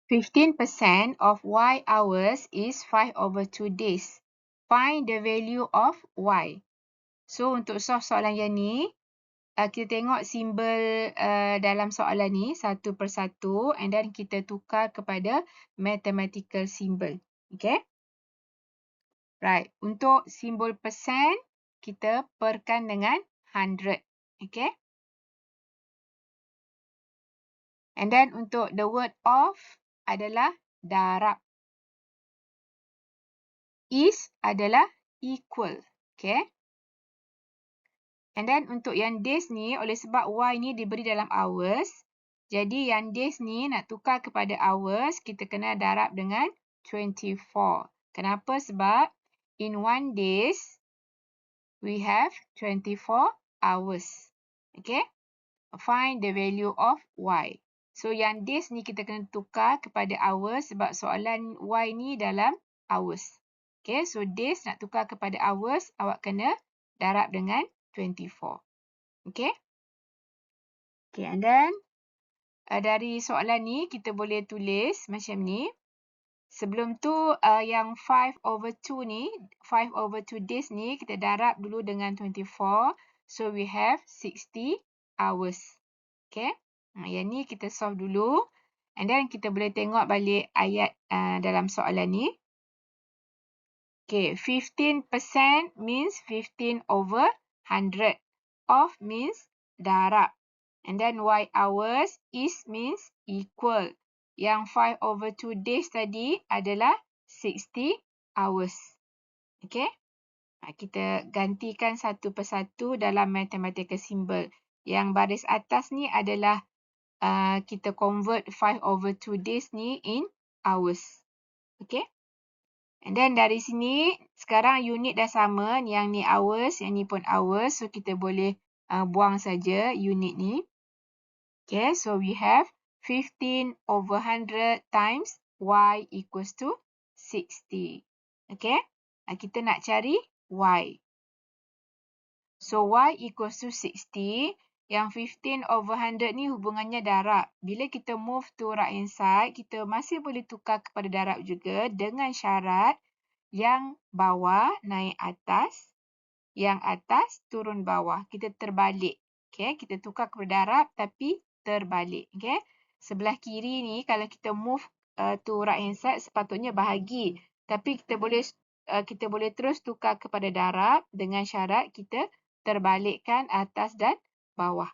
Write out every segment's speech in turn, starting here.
15% of Y hours is 5/2 days. Find the value of Y. So, untuk solve soalan yang ni, kita tengok simbol dalam soalan ni satu persatu and then kita tukar kepada mathematical symbol. Okay? Right. Untuk simbol persen, kita perkan dengan 100. Okay? And then untuk the word of adalah darab. Is adalah equal. Okay? And then untuk yang days ni, oleh sebab Y ni diberi dalam hours, jadi yang days ni nak tukar kepada hours, kita kena darab dengan 24. Kenapa? Sebab in one days, we have 24 hours. Okay? Find the value of Y. So, yang days ni kita kena tukar kepada hours sebab soalan Y ni dalam hours. Okay? So, days nak tukar kepada hours, awak kena darab dengan 24. Okay? Okay, and then dari soalan ni kita boleh tulis macam ni. Sebelum tu yang 5/2 ni, 5/2 days ni kita darab dulu dengan 24. So we have 60 hours. Okay? Yang ni kita solve dulu. And then kita boleh tengok balik ayat dalam soalan ni. Okay, 15% means 15/100. Of means darab. And then Y hours is means equal. Yang 5/2 days tadi adalah 60 hours. Okay? Kita gantikan satu persatu dalam mathematical symbol. Yang baris atas ni adalah kita convert 5/2 days ni in hours. Okay? And then dari sini, sekarang unit dah sama. Yang ni hours, yang ni pun hours. So, kita boleh buang saja unit ni. Okay, so we have 15/100 times Y equals to 60. Okay, kita nak cari Y. So, Y equals to 60. Yang 15/100 ni hubungannya darab. Bila kita move to right hand side, kita masih boleh tukar kepada darab juga dengan syarat yang bawah naik atas, yang atas turun bawah. Kita terbalik. Okay, kita tukar kepada darab tapi terbalik. Okay, sebelah kiri ni kalau kita move to right hand side sepatutnya bahagi. Tapi kita boleh terus tukar kepada darab dengan syarat kita terbalikkan atas dan bawah.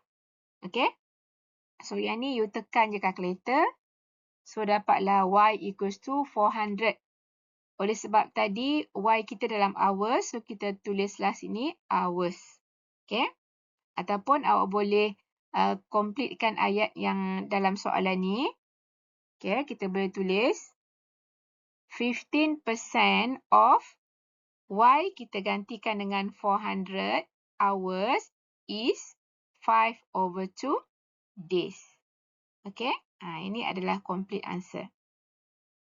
Okay. So, yang ni you tekan je kalkulator. So, dapatlah Y equals to 400. Oleh sebab tadi Y kita dalam hours. So, kita tulislah sini hours. Okay. Ataupun awak boleh completekan ayat yang dalam soalan ni. Okay. Kita boleh tulis 15% of Y kita gantikan dengan 400 hours is 5/2 days. Okay. Ini adalah complete answer.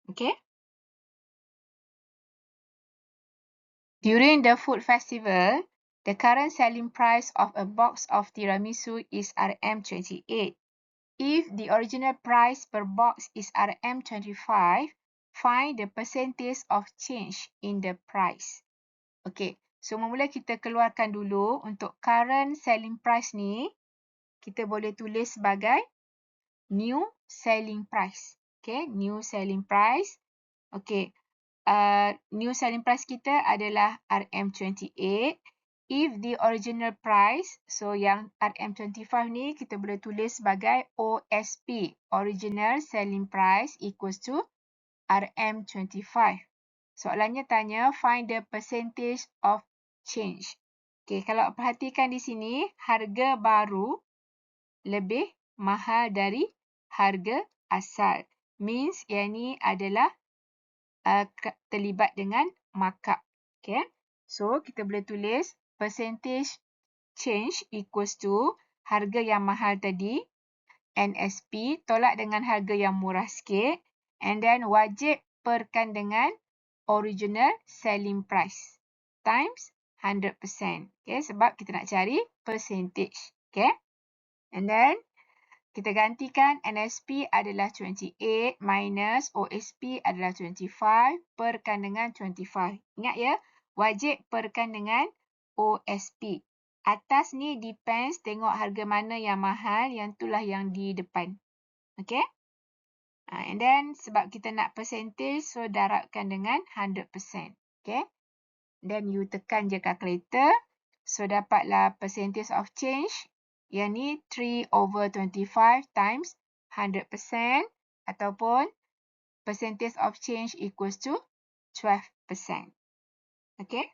Okay. During the food festival, the current selling price of a box of tiramisu is Rm28. If the original price per box is Rm25, find the percentage of change in the price. Okay. So, mula kita keluarkan dulu untuk current selling price ni, kita boleh tulis sebagai new selling price. Okay, new selling price. Okay, new selling price kita adalah Rm28. If the original price, so yang Rm25 ni kita boleh tulis sebagai OSP, original selling price equals to Rm25. Soalannya tanya find the percentage of change. Okay, kalau perhatikan di sini, harga baru lebih mahal dari harga asal. Means yang ni adalah terlibat dengan markup. Okay. So, kita boleh tulis percentage change equals to harga yang mahal tadi, NSP, tolak dengan harga yang murah sikit, and then wajib perkan dengan original selling price times 100%. Okay, sebab kita nak cari percentage. Okay. And then, Kita gantikan NSP adalah 28 minus OSP adalah 25 perkan dengan 25. Ingat ya, wajib perkan dengan OSP. Atas ni depends tengok harga mana yang mahal, yang itulah yang di depan. Okay? And then sebab kita nak percentage, so darabkan dengan 100%. Okay? Then you tekan je calculator. So dapatlah percentage of change. Yang ni 3/25 times 100% ataupun percentage of change equals to 12%. Okay?